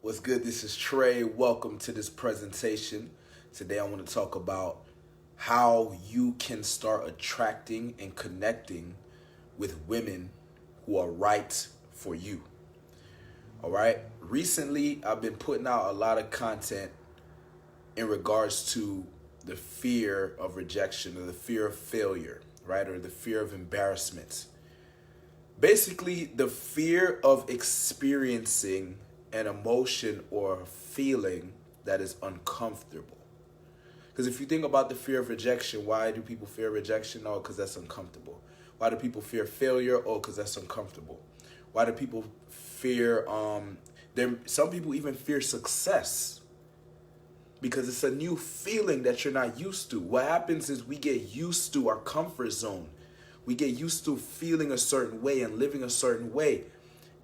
What's good? This is Trey. Welcome to this presentation. Today I want to talk about how you can start attracting and connecting with women who are right for you. All right. Recently, I've been putting out a lot of content in regards to the fear of rejection or the fear of failure, right? Or the fear of embarrassment. Basically, the fear of experiencing an emotion or feeling that is uncomfortable. Because if you think about the fear of rejection, why do people fear rejection? Oh, because that's uncomfortable. Why do people fear failure? Oh, because that's uncomfortable. Why do people fear, some people even fear success because it's a new feeling that you're not used to. What happens is we get used to our comfort zone. We get used to feeling a certain way and living a certain way.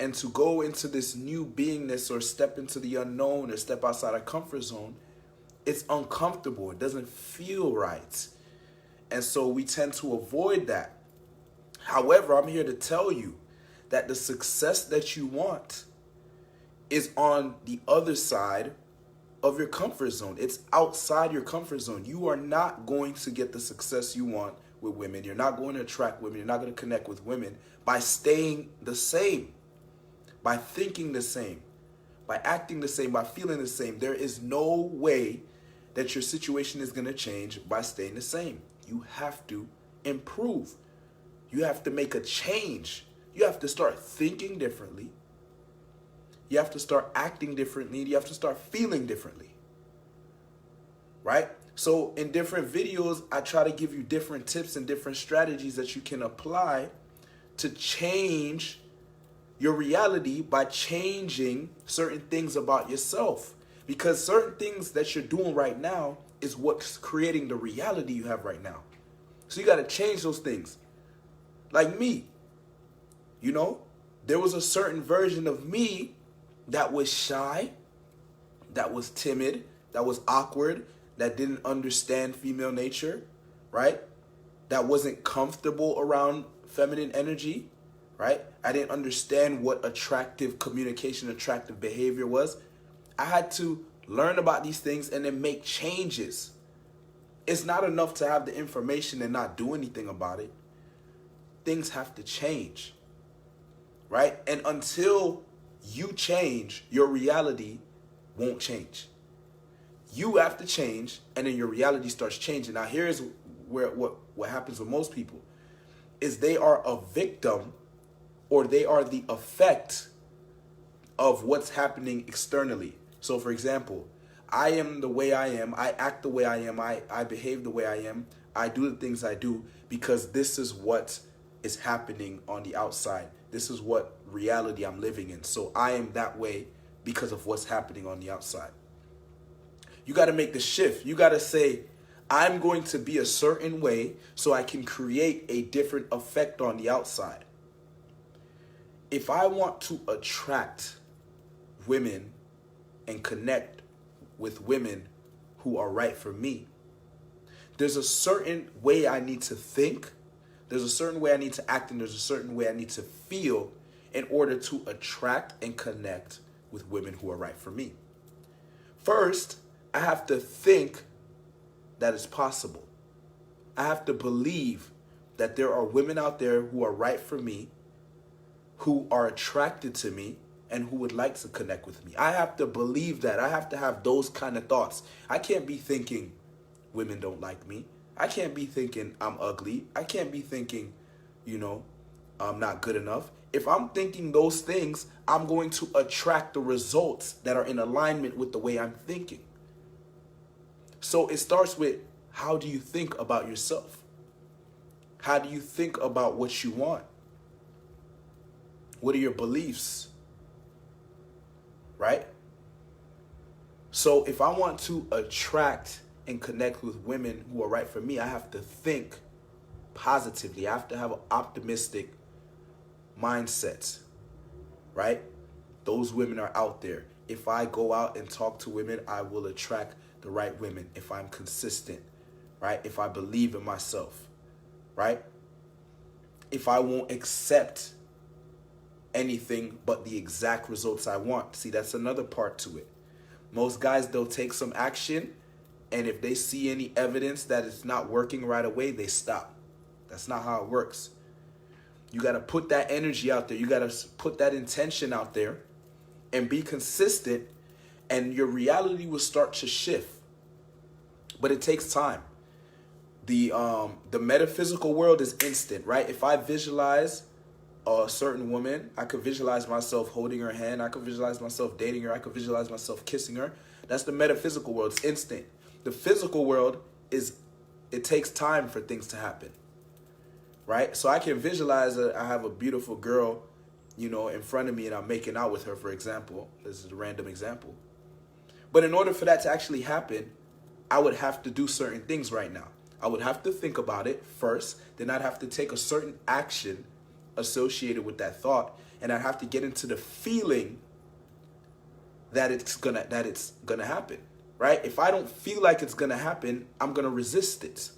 And to go into this new beingness or step into the unknown or step outside our comfort zone, it's uncomfortable. It doesn't feel right. And so we tend to avoid that. However, I'm here to tell you that the success that you want is on the other side of your comfort zone. It's outside your comfort zone. You are not going to get the success you want with women. You're not going to attract women. You're not going to connect with women by staying the same, by thinking the same, by acting the same, by feeling the same. There is no way that your situation is going to change by staying the same. You have to improve. You have to make a change. You have to start thinking differently. You have to start acting differently. You have to start feeling differently. Right? So in different videos, I try to give you different tips and different strategies that you can apply to change your reality by changing certain things about yourself. Because certain things that you're doing right now is what's creating the reality you have right now. So you got to change those things. Like me, there was a certain version of me that was shy, that was timid, that was awkward, that didn't understand female nature, right? That wasn't comfortable around feminine energy, right? I didn't understand what attractive communication, attractive behavior was. I had to learn about these things and then make changes. It's not enough to have the information and not do anything about it. Things have to change, right? And until you change, your reality won't change. You have to change, and then your reality starts changing. Now, here's where what happens with most people is they are a victim, or they are the effect of what's happening externally. So, for example, I am the way I am. I act the way I am. I behave the way I am. I do the things I do because this is what is happening on the outside. This is what reality I'm living in. So I am that way because of what's happening on the outside. You got to make the shift. You got to say, I'm going to be a certain way so I can create a different effect on the outside. If I want to attract women and connect with women who are right for me, there's a certain way I need to think, there's a certain way I need to act, and there's a certain way I need to feel in order to attract and connect with women who are right for me. First, I have to think that it's possible. I have to believe that there are women out there who are right for me, who are attracted to me, and who would like to connect with me. I have to believe that. I have to have those kind of thoughts. I can't be thinking women don't like me. I can't be thinking I'm ugly. I can't be thinking, I'm not good enough. If I'm thinking those things, I'm going to attract the results that are in alignment with the way I'm thinking. So it starts with, how do you think about yourself? How do you think about what you want? What are your beliefs? Right? So if I want to attract and connect with women who are right for me, I have to think positively. I have to have an optimistic mindset, right? Those women are out there. If I go out and talk to women, I will attract the right women if I'm consistent, right? If I believe in myself, right? If I won't accept anything but the exact results I want. See, that's another part to it. Most guys, they'll take some action, and if they see any evidence that it's not working right away, they stop. That's not how it works. You got to put that energy out there. You got to put that intention out there and be consistent, and your reality will start to shift. But it takes time. The metaphysical world is instant, right? If I visualize a certain woman, I could visualize myself holding her hand. I could visualize myself dating her. I could visualize myself kissing her. That's the metaphysical world. It's instant. The physical world it takes time for things to happen, right? So I can visualize I have a beautiful girl, in front of me, and I'm making out with her, for example. This is a random example. But in order for that to actually happen, I would have to do certain things right now. I would have to think about it first, then I'd have to take a certain action associated with that thought, and I'd have to get into the feeling that it's gonna happen, right? If I don't feel like it's gonna happen, I'm gonna resist it.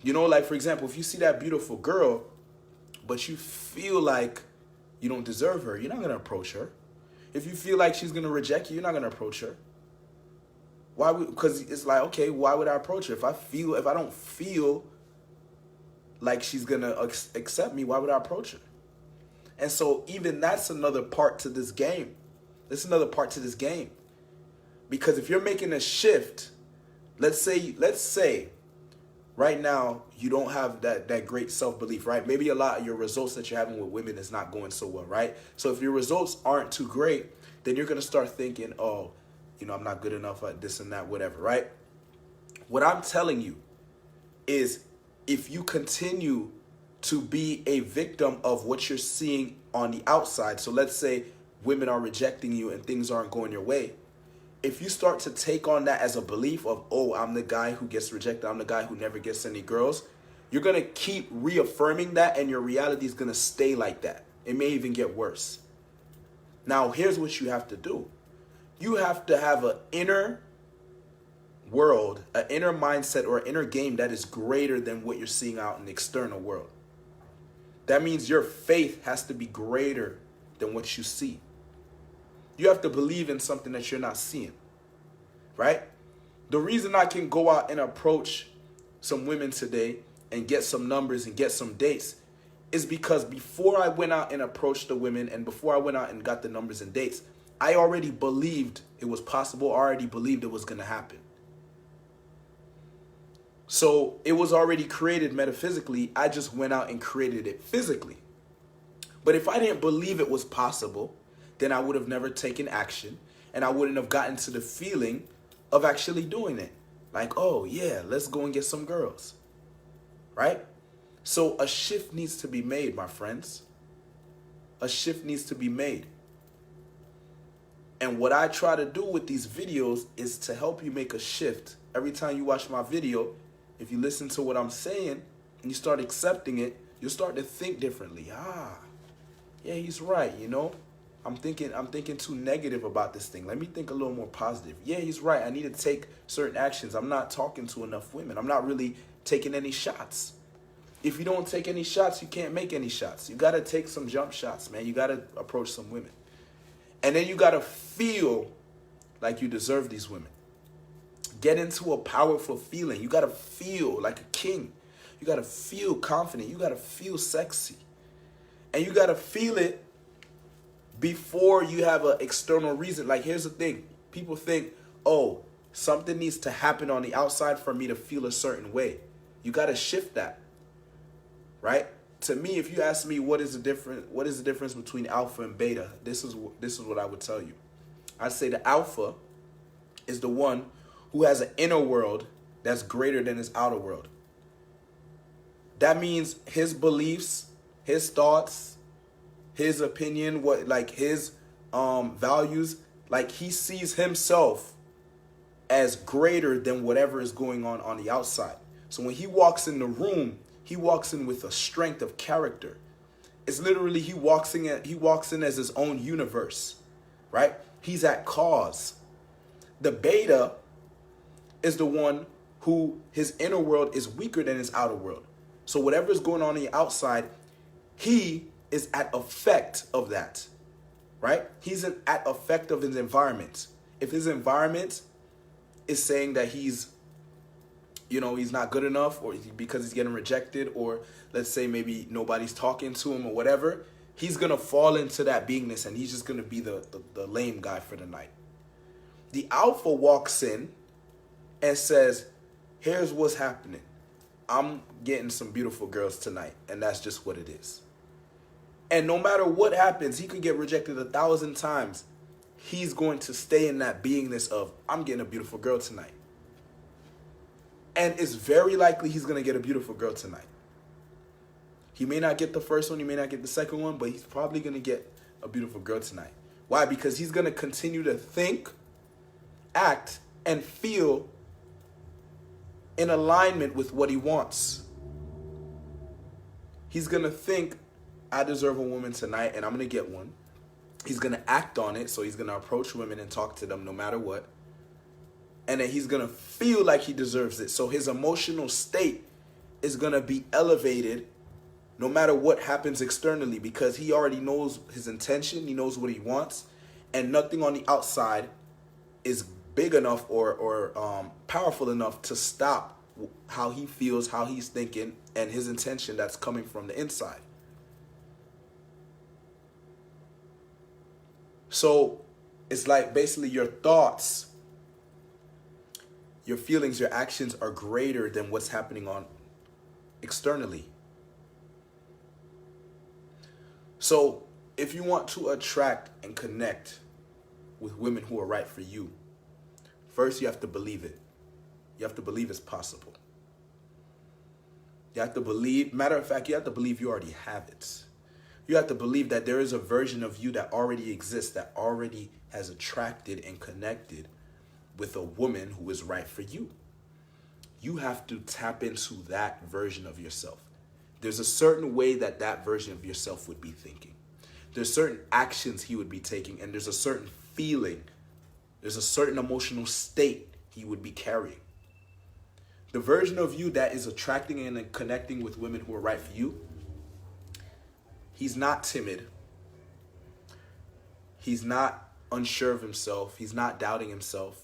Like, for example, if you see that beautiful girl, but you feel like you don't deserve her, you're not gonna approach her. If you feel like she's gonna reject you, you're not gonna approach her. Why? Because it's like, okay, why would I approach her? If I don't feel like she's gonna accept me, why would I approach her? And so even that's another part to this game. That's another part to this game. Because if you're making a shift, let's say right now you don't have that great self-belief, right? Maybe a lot of your results that you're having with women is not going so well, right? So if your results aren't too great, then you're gonna start thinking, oh, I'm not good enough at this and that, whatever, right? What I'm telling you is, if you continue to be a victim of what you're seeing on the outside, so let's say women are rejecting you and things aren't going your way, if you start to take on that as a belief of, oh, I'm the guy who gets rejected, I'm the guy who never gets any girls, you're going to keep reaffirming that, and your reality is going to stay like that. It may even get worse. Now, here's what you have to do. You have to have an inner world, an inner mindset, or an inner game that is greater than what you're seeing out in the external world. That means your faith has to be greater than what you see. You have to believe in something that you're not seeing, right? The reason I can go out and approach some women today and get some numbers and get some dates is because before I went out and approached the women, and before I went out and got the numbers and dates, I already believed it was possible. I already believed it was going to happen. So it was already created metaphysically. I just went out and created it physically. But if I didn't believe it was possible, then I would have never taken action, and I wouldn't have gotten to the feeling of actually doing it. Like, oh yeah, let's go and get some girls, right? So a shift needs to be made, my friends. A shift needs to be made. And what I try to do with these videos is to help you make a shift. Every time you watch my video, if you listen to what I'm saying and you start accepting it, you'll start to think differently. Yeah, he's right, I'm thinking too negative about this thing. Let me think a little more positive. Yeah, he's right. I need to take certain actions. I'm not talking to enough women. I'm not really taking any shots. If you don't take any shots, you can't make any shots. You got to take some jump shots, man. You got to approach some women. And then you got to feel like you deserve these women. Get into a powerful feeling. You got to feel like a king. You got to feel confident. You got to feel sexy. And you got to feel it before you have an external reason. Like, here's the thing. People think, oh, something needs to happen on the outside for me to feel a certain way. You got to shift that, right? To me, if you ask me what is the difference between alpha and beta, this is what I would tell you. I'd say the alpha is the one who has an inner world that's greater than his outer world. That means his beliefs, his thoughts, his opinion, his values, like he sees himself as greater than whatever is going on the outside. So when he walks in the room, he walks in with a strength of character. It's literally he walks in as his own universe, right? He's at cause. The beta is the one who his inner world is weaker than his outer world. So whatever is going on the outside, he is at effect of that, right? He's at effect of his environment. If his environment is saying that he's not good enough, or because he's getting rejected, or let's say maybe nobody's talking to him or whatever, he's going to fall into that beingness, and he's just going to be the lame guy for the night. The alpha walks in and says, here's what's happening. I'm getting some beautiful girls tonight, and that's just what it is. And no matter what happens, he could get rejected 1,000 times. He's going to stay in that beingness of, I'm getting a beautiful girl tonight. And it's very likely he's going to get a beautiful girl tonight. He may not get the first one, he may not get the second one, but he's probably going to get a beautiful girl tonight. Why? Because he's going to continue to think, act, and feel in alignment with what he wants. He's going to think, I deserve a woman tonight, and I'm going to get one. He's going to act on it, so he's going to approach women and talk to them no matter what. And then he's going to feel like he deserves it. So his emotional state is going to be elevated no matter what happens externally, because he already knows his intention, he knows what he wants, and nothing on the outside is big enough or powerful enough to stop how he feels, how he's thinking, and his intention that's coming from the inside. So it's like basically your thoughts, your feelings, your actions are greater than what's happening on externally. So if you want to attract and connect with women who are right for you, first you have to believe it. You have to believe it's possible. You have to believe, matter of fact, you have to believe you already have it. You have to believe that there is a version of you that already exists, that already has attracted and connected with a woman who is right for you. You have to tap into that version of yourself. There's a certain way that that version of yourself would be thinking. There's certain actions he would be taking, and there's a certain feeling. There's a certain emotional state he would be carrying. The version of you that is attracting and connecting with women who are right for you, he's not timid. He's not unsure of himself. He's not doubting himself.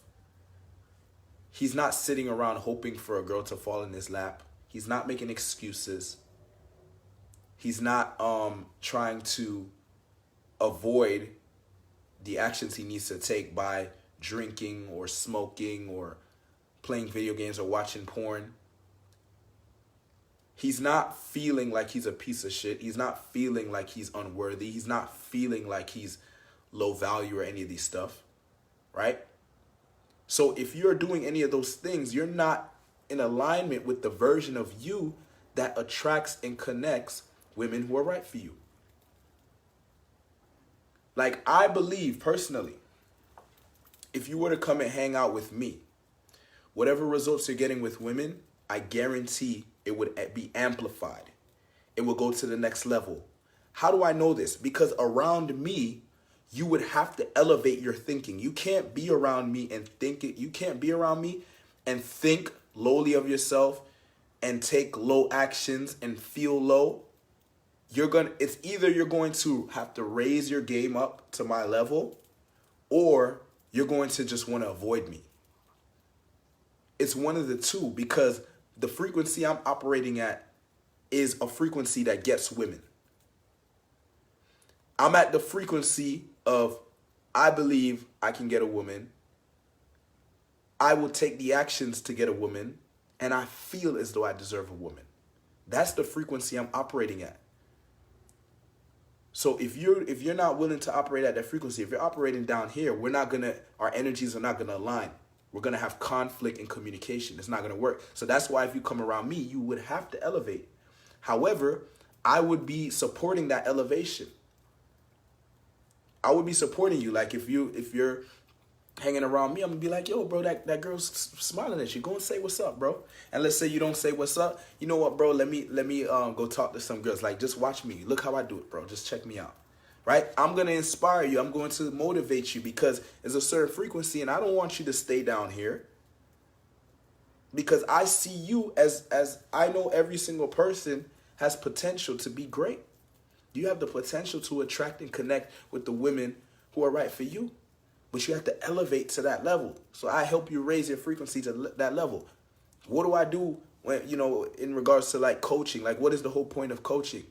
He's not sitting around hoping for a girl to fall in his lap. He's not making excuses. He's not trying to avoid the actions he needs to take by drinking or smoking or playing video games or watching porn. He's not feeling like he's a piece of shit. He's not feeling like he's unworthy. He's not feeling like he's low value or any of these stuff, right? So if you're doing any of those things, you're not in alignment with the version of you that attracts and connects women who are right for you. Like, I believe personally, if you were to come and hang out with me, whatever results you're getting with women, I guarantee it would be amplified. It will go to the next level. How do I know this? Because around me, you would have to elevate your thinking. You can't be around me and think it. You can't be around me and think lowly of yourself and take low actions and feel low. It's either you're going to have to raise your game up to my level, or you're going to just want to avoid me. It's one of the two, because the frequency I'm operating at is a frequency that gets women. I'm at the frequency of, I believe I can get a woman. I will take the actions to get a woman, and I feel as though I deserve a woman. That's the frequency I'm operating at. So if you're not willing to operate at that frequency, if you're operating down here, our energies are not gonna align. We're gonna have conflict in communication. It's not gonna work. So that's why if you come around me, you would have to elevate. However, I would be supporting that elevation. I would be supporting you. Like if you're hanging around me, I'm gonna be like, yo, bro, that girl's smiling at you. Go and say what's up, bro. And let's say you don't say what's up. You know what, bro? Let me go talk to some girls. Like, just watch me. Look how I do it, bro. Just check me out. Right? I'm gonna inspire you. I'm going to motivate you, because there's a certain frequency, and I don't want you to stay down here. Because I see you as I know every single person has potential to be great. You have the potential to attract and connect with the women who are right for you. But you have to elevate to that level. So I help you raise your frequency to that level. What do I do when, in regards to like coaching? Like, what is the whole point of coaching?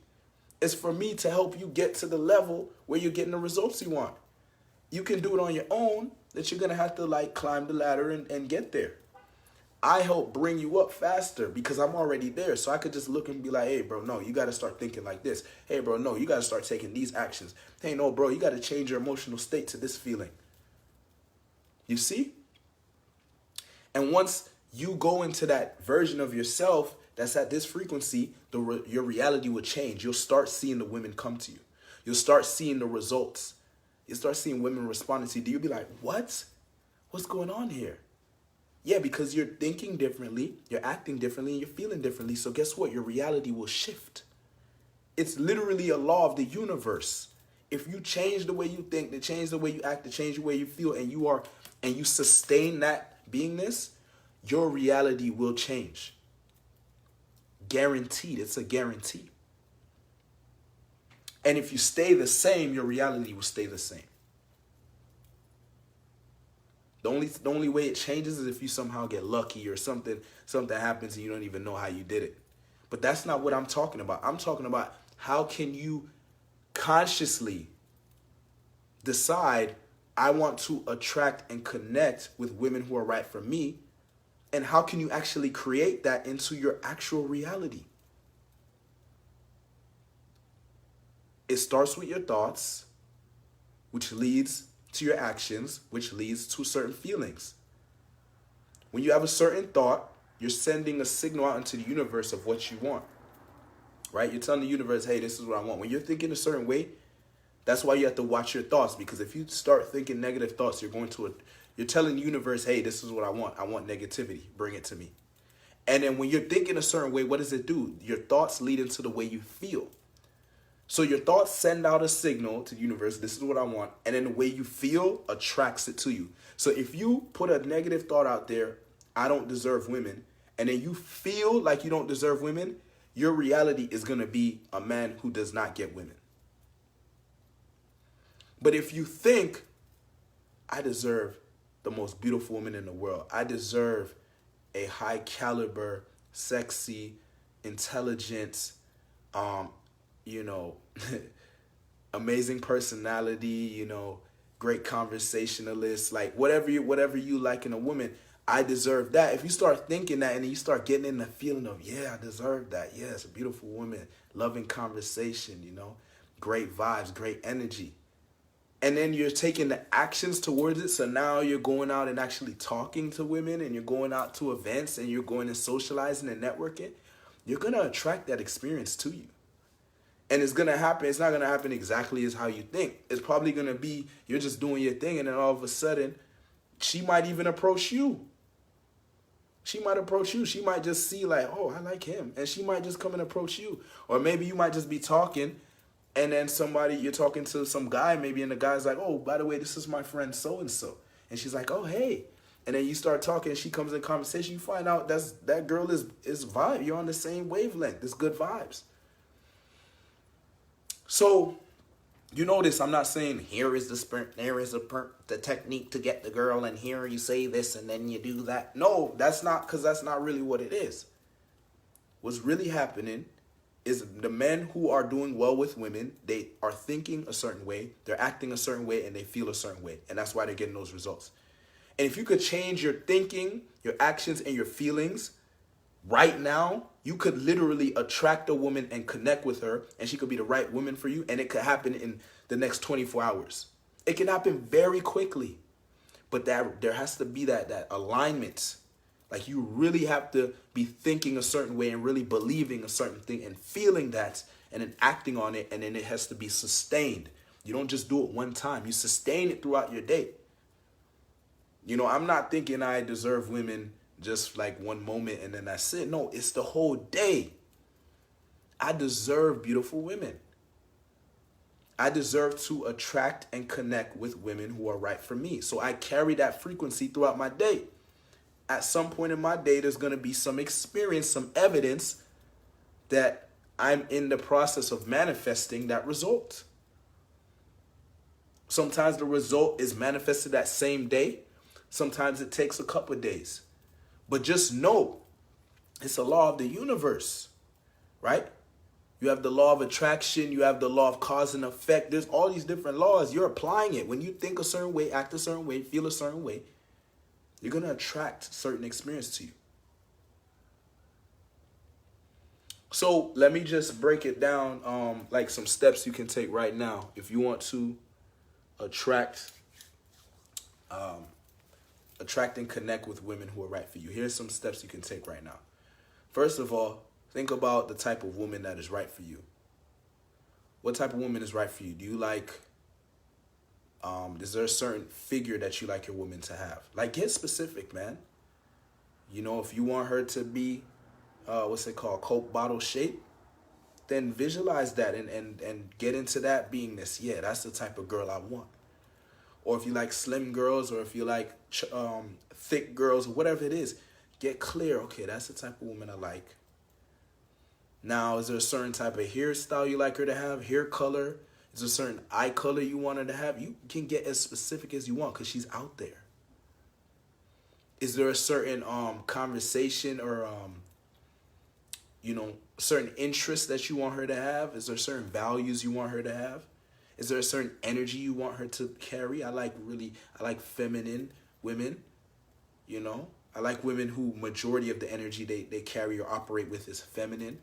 It's for me to help you get to the level where you're getting the results you want. You can do it on your own, that you're going to have to like climb the ladder and get there. I help bring you up faster because I'm already there. So I could just look and be like, hey, bro, no, you got to start thinking like this. Hey, bro, no, you got to start taking these actions. Hey, no, bro, you got to change your emotional state to this feeling. You see? And once you go into that version of yourself that's at this frequency, your reality will change. You'll start seeing the women come to you. You'll start seeing the results. You'll start seeing women responding to you. You'll be like, what? What's going on here? Yeah, because you're thinking differently, you're acting differently, and you're feeling differently. So guess what? Your reality will shift. It's literally a law of the universe. If you change the way you think, to change the way you act, to change the way you feel, and you sustain that beingness, your reality will change. Guaranteed. It's a guarantee. And if you stay the same, your reality will stay the same. The only way it changes is if you somehow get lucky or something happens and you don't even know how you did it. But that's not what I'm talking about. I'm talking about how can you consciously decide, I want to attract and connect with women who are right for me, and how can you actually create that into your actual reality? It starts with your thoughts, which leads to your actions, which leads to certain feelings. When you have a certain thought, you're sending a signal out into the universe of what you want, right? You're telling the universe, hey, this is what I want. When you're thinking a certain way, that's why you have to watch your thoughts, because if you start thinking negative thoughts, you're telling the universe, hey, this is what I want. I want negativity. Bring it to me. And then when you're thinking a certain way, what does it do? Your thoughts lead into the way you feel. So your thoughts send out a signal to the universe, this is what I want, and then the way you feel attracts it to you. So if you put a negative thought out there, I don't deserve women, and then you feel like you don't deserve women, your reality is going to be a man who does not get women. But if you think, I deserve the most beautiful woman in the world, I deserve a high caliber, sexy, intelligent, amazing personality, great conversationalist, like whatever you like in a woman, I deserve that. If you start thinking that and then you start getting in the feeling of, yeah, I deserve that. Yeah, it's a beautiful woman, loving conversation, great vibes, great energy. And then you're taking the actions towards it. So now you're going out and actually talking to women, and you're going out to events, and you're going and socializing and networking. You're going to attract that experience to you. And it's going to happen. It's not going to happen exactly as how you think. It's probably going to be, you're just doing your thing, and then all of a sudden, she might even approach you. She might approach you. She might just see like, oh, I like him. And she might just come and approach you. Or maybe you might just be talking, and then you're talking to some guy maybe, and the guy's like, oh, by the way, this is my friend so-and-so. And she's like, oh, hey. And then you start talking, and she comes in conversation. You find out that girl is vibe. You're on the same wavelength. It's good vibes. So, you notice I'm not saying here is the technique to get the girl, and here you say this and then you do that. No, that's not really what it is. What's really happening is the men who are doing well with women, they are thinking a certain way, they're acting a certain way, and they feel a certain way. And that's why they're getting those results. And if you could change your thinking, your actions, and your feelings right now, you could literally attract a woman and connect with her, and she could be the right woman for you, and it could happen in the next 24 hours. It can happen very quickly, but there has to be that alignment. Like, you really have to be thinking a certain way and really believing a certain thing and feeling that and then acting on it, and then it has to be sustained. You don't just do it one time. You sustain it throughout your day. I'm not thinking I deserve women just like one moment and then that's it. No, it's the whole day. I deserve beautiful women. I deserve to attract and connect with women who are right for me. So I carry that frequency throughout my day. At some point in my day, there's going to be some experience, some evidence that I'm in the process of manifesting that result. Sometimes the result is manifested that same day. Sometimes it takes a couple of days. But just know, it's a law of the universe, right? You have the law of attraction. You have the law of cause and effect. There's all these different laws. You're applying it. When you think a certain way, act a certain way, feel a certain way, you're going to attract certain experience to you. So let me just break it down, like some steps you can take right now if you want to attract and connect with women who are right for you. Here's some steps you can take right now. First of all, think about the type of woman that is right for you. What type of woman is right for you? Do you like, is there a certain figure that you like your woman to have? Like, get specific, man. You know, if you want her to be, what's it called, Coke bottle shape, then visualize that and get into that beingness. Yeah, that's the type of girl I want. Or if you like slim girls, or if you like thick girls, or whatever it is, get clear. Okay, that's the type of woman I like. Now, is there a certain type of hairstyle you like her to have? Hair color? Is there a certain eye color you want her to have? You can get as specific as you want because she's out there. Is there a certain conversation or certain interests that you want her to have? Is there certain values you want her to have? Is there a certain energy you want her to carry? I like feminine women, I like women who majority of the energy they carry or operate with is feminine.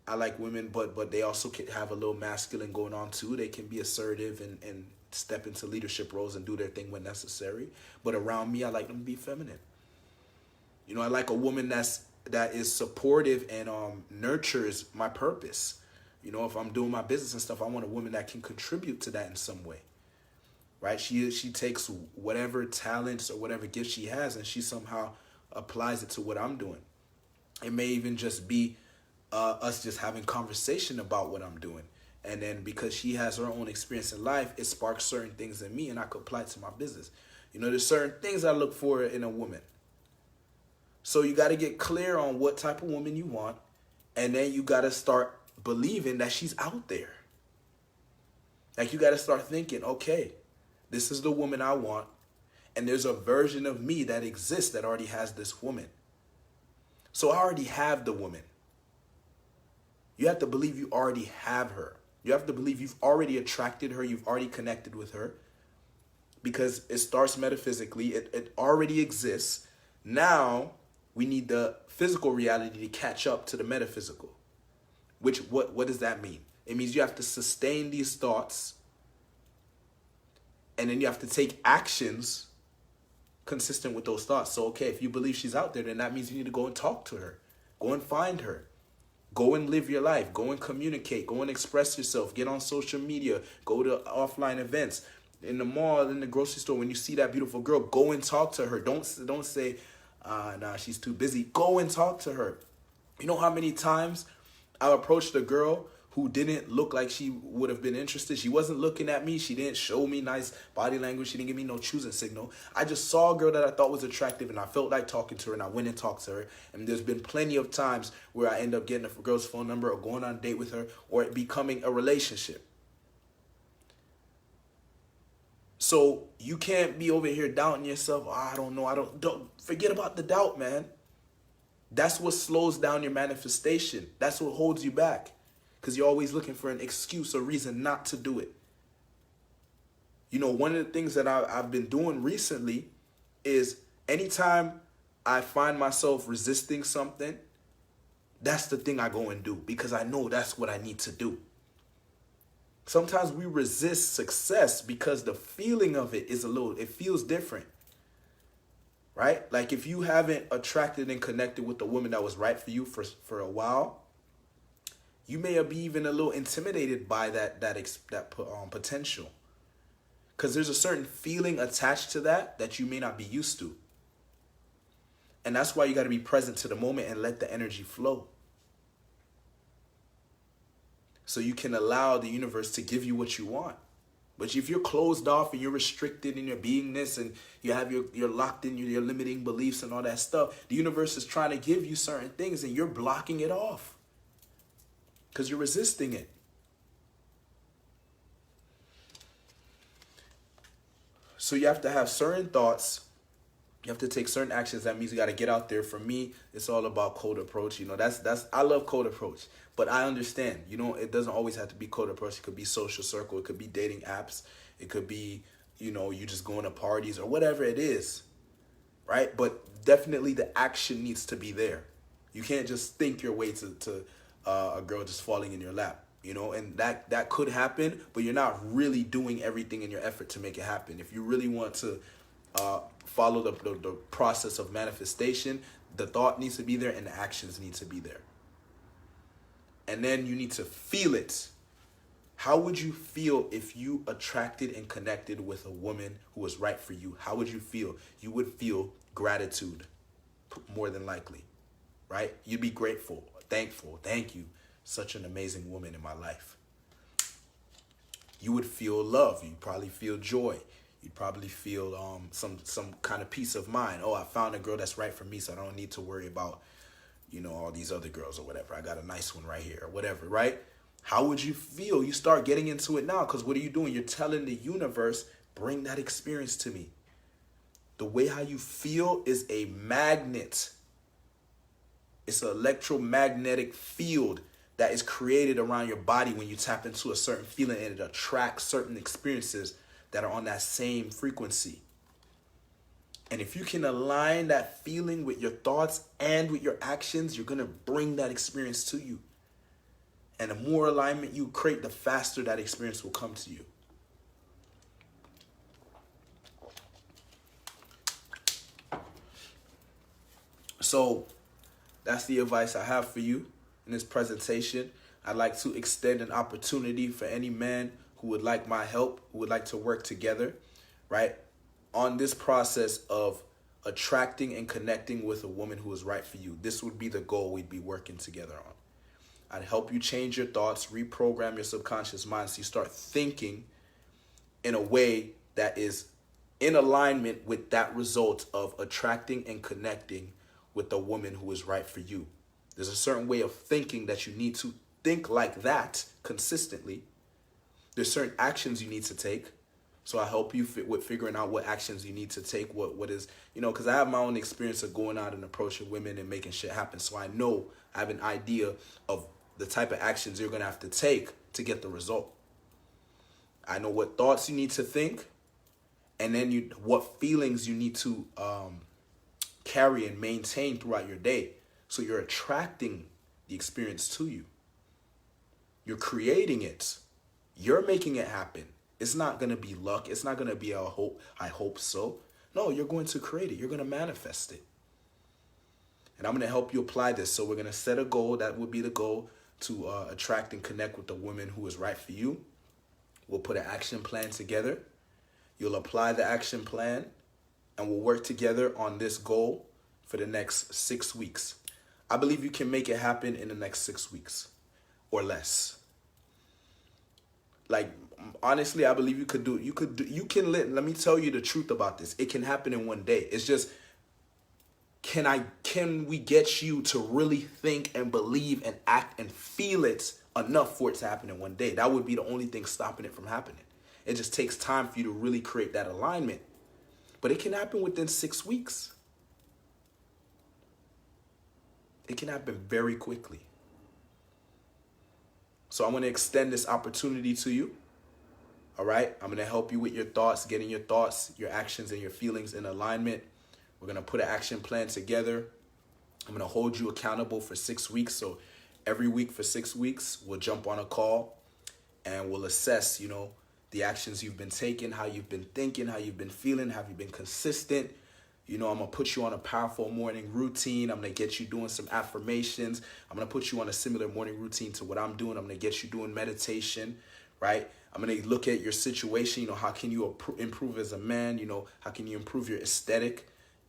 I like women, but they also can have a little masculine going on too. They can be assertive and step into leadership roles and do their thing when necessary. But around me, I like them to be feminine. I like a woman that is supportive and nurtures my purpose. If I'm doing my business and stuff, I want a woman that can contribute to that in some way, right? She takes whatever talents or whatever gifts she has and she somehow applies it to what I'm doing. It may even just be us just having conversation about what I'm doing. And then because she has her own experience in life, it sparks certain things in me and I could apply it to my business. There's certain things I look for in a woman. So you got to get clear on what type of woman you want. And then you got to start believing that she's out there. Like, you got to start thinking, okay, this is the woman I want. And there's a version of me that exists that already has this woman. So I already have the woman. You have to believe you already have her. You have to believe you've already attracted her. You've already connected with her. Because it starts metaphysically. It already exists. Now we need the physical reality to catch up to the metaphysical. Which, what does that mean? It means you have to sustain these thoughts. And then you have to take actions consistent with those thoughts. So, okay, if you believe she's out there, then that means you need to go and talk to her. Go and find her. Go and live your life. Go and communicate. Go and express yourself. Get on social media. Go to offline events. In the mall, in the grocery store, when you see that beautiful girl, go and talk to her. Don't say, nah, she's too busy. Go and talk to her. You know how many times I approached a girl who didn't look like she would have been interested. She wasn't looking at me. She didn't show me nice body language. She didn't give me no choosing signal. I just saw a girl that I thought was attractive and I felt like talking to her and I went and talked to her. And there's been plenty of times where I end up getting a girl's phone number or going on a date with her or it becoming a relationship. So you can't be over here doubting yourself. Oh, I don't know. Don't forget about the doubt, man. That's what slows down your manifestation. That's what holds you back. Because you're always looking for an excuse or reason not to do it. One of the things that I've been doing recently is anytime I find myself resisting something, that's the thing I go and do. Because I know that's what I need to do. Sometimes we resist success because the feeling of it it feels different. Right? Like if you haven't attracted and connected with the woman that was right for you for a while, you may be even a little intimidated by that potential. Because there's a certain feeling attached to that you may not be used to. And that's why you got to be present to the moment and let the energy flow. So you can allow the universe to give you what you want. But if you're closed off and you're restricted in your beingness and you're locked in your limiting beliefs and all that stuff, the universe is trying to give you certain things and you're blocking it off. because you're resisting it. So you have to have certain thoughts. You have to take certain actions. That means you got to get out there. For me, it's all about cold approach. That's I love cold approach, but I understand. It doesn't always have to be cold approach. It could be social circle. It could be dating apps. It could be, you just going to parties or whatever it is, right? But definitely the action needs to be there. You can't just think your way to a girl just falling in your lap. And that could happen, but you're not really doing everything in your effort to make it happen. If you really want to follow the process of manifestation, the thought needs to be there and the actions need to be there. And then you need to feel it. How would you feel if you attracted and connected with a woman who was right for you? How would you feel? You would feel gratitude, more than likely, right? You'd be grateful, thankful. Thank you. Such an amazing woman in my life. You would feel love. You'd probably feel joy. You'd probably feel some kind of peace of mind. Oh, I found a girl that's right for me, so I don't need to worry about, all these other girls or whatever. I got a nice one right here or whatever, right? How would you feel? You start getting into it now, because what are you doing? You're telling the universe, bring that experience to me. The way how you feel is a magnet. It's an electromagnetic field that is created around your body when you tap into a certain feeling, and it attracts certain experiences that are on that same frequency. And if you can align that feeling with your thoughts and with your actions, you're going to bring that experience to you. And the more alignment you create, the faster that experience will come to you. So that's the advice I have for you in this presentation. I'd like to extend an opportunity for any man who would like my help, who would like to work together, right, on this process of attracting and connecting with a woman who is right for you. This would be the goal we'd be working together on. I'd help you change your thoughts, reprogram your subconscious mind so you start thinking in a way that is in alignment with that result of attracting and connecting with a woman who is right for you. There's a certain way of thinking that you need to think like that consistently. There's certain actions you need to take. So I help you with figuring out what actions you need to take, what is, because I have my own experience of going out and approaching women and making shit happen. So I know, I have an idea of the type of actions you're going to have to take to get the result. I know what thoughts you need to think, and then what feelings you need to carry and maintain throughout your day. So you're attracting the experience to you. You're creating it. You're making it happen. It's not going to be luck. It's not going to be I hope so. No, you're going to create it. You're going to manifest it. And I'm going to help you apply this. So we're going to set a goal. That would be the goal, to attract and connect with the woman who is right for you. We'll put an action plan together. You'll apply the action plan, and we'll work together on this goal for the next 6 weeks. I believe you can make it happen in the next 6 weeks or less. Like, honestly, I believe you could do it. Let me tell you the truth about this. It can happen in one day. It's just, can we get you to really think and believe and act and feel it enough for it to happen in one day? That would be the only thing stopping it from happening. It just takes time for you to really create that alignment. But it can happen within 6 weeks. It can happen very quickly. So I'm going to extend this opportunity to you. All right? I'm going to help you with your thoughts, getting your thoughts, your actions, and your feelings in alignment. We're going to put an action plan together. I'm going to hold you accountable for 6 weeks. So every week for 6 weeks, we'll jump on a call and we'll assess, the actions you've been taking, how you've been thinking, how you've been feeling, have you been consistent? I'm going to put you on a powerful morning routine. I'm going to get you doing some affirmations. I'm going to put you on a similar morning routine to what I'm doing. I'm going to get you doing meditation, right? I'm going to look at your situation. How can you improve as a man? How can you improve your aesthetic?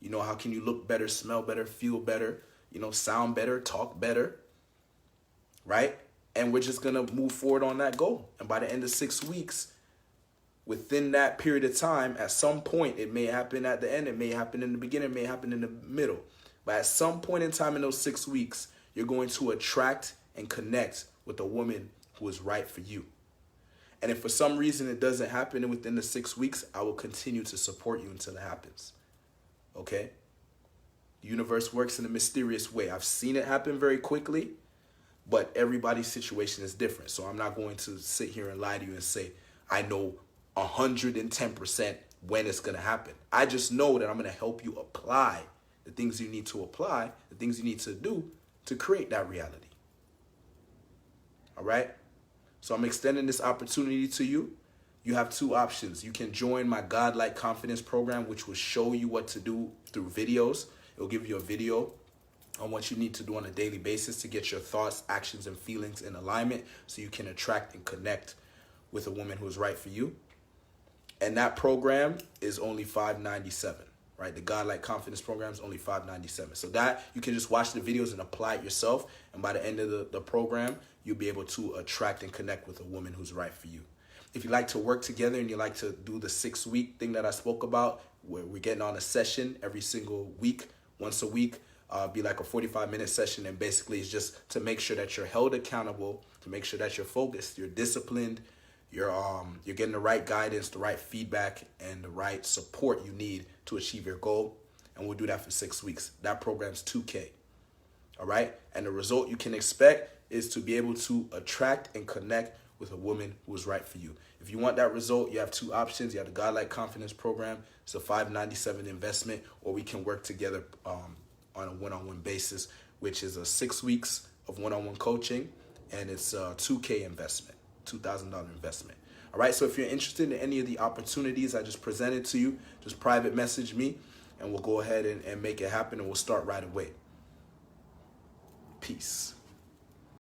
How can you look better, smell better, feel better, sound better, talk better, right? And we're just going to move forward on that goal. And by the end of 6 weeks, within that period of time, at some point, it may happen at the end, it may happen in the beginning, it may happen in the middle. But at some point in time in those 6 weeks, you're going to attract and connect with a woman who is right for you. And if for some reason it doesn't happen within the 6 weeks, I will continue to support you until it happens. Okay? The universe works in a mysterious way. I've seen it happen very quickly, but everybody's situation is different. So I'm not going to sit here and lie to you and say, I know 110% when it's going to happen. I just know that I'm going to help you apply the things you need to apply, the things you need to do to create that reality. All right? So I'm extending this opportunity to you. You have two options. You can join my Godlike Confidence program, which will show you what to do through videos. It will give you a video on what you need to do on a daily basis to get your thoughts, actions, and feelings in alignment so you can attract and connect with a woman who is right for you. And that program is only $597, right? The Godlike Confidence program is only $597. So that you can just watch the videos and apply it yourself. And by the end of the program, you'll be able to attract and connect with a woman who's right for you. If you like to work together and you like to do the 6-week thing that I spoke about, where we're getting on a session every single week, once a week, be like a 45-minute session, and basically it's just to make sure that you're held accountable, to make sure that you're focused, you're disciplined, you're getting the right guidance, the right feedback, and the right support you need to achieve your goal. And we'll do that for 6 weeks. That program's $2K. All right? And the result you can expect is to be able to attract and connect with a woman who is right for you. If you want that result, you have two options. You have the Godlike Confidence program. It's a $597 investment, or we can work together on a one-on-one basis, which is 6 weeks of one-on-one coaching, and it's a $2K investment, $2,000 investment. All right, so if you're interested in any of the opportunities I just presented to you, just private message me, and we'll go ahead and make it happen, and we'll start right away. Peace.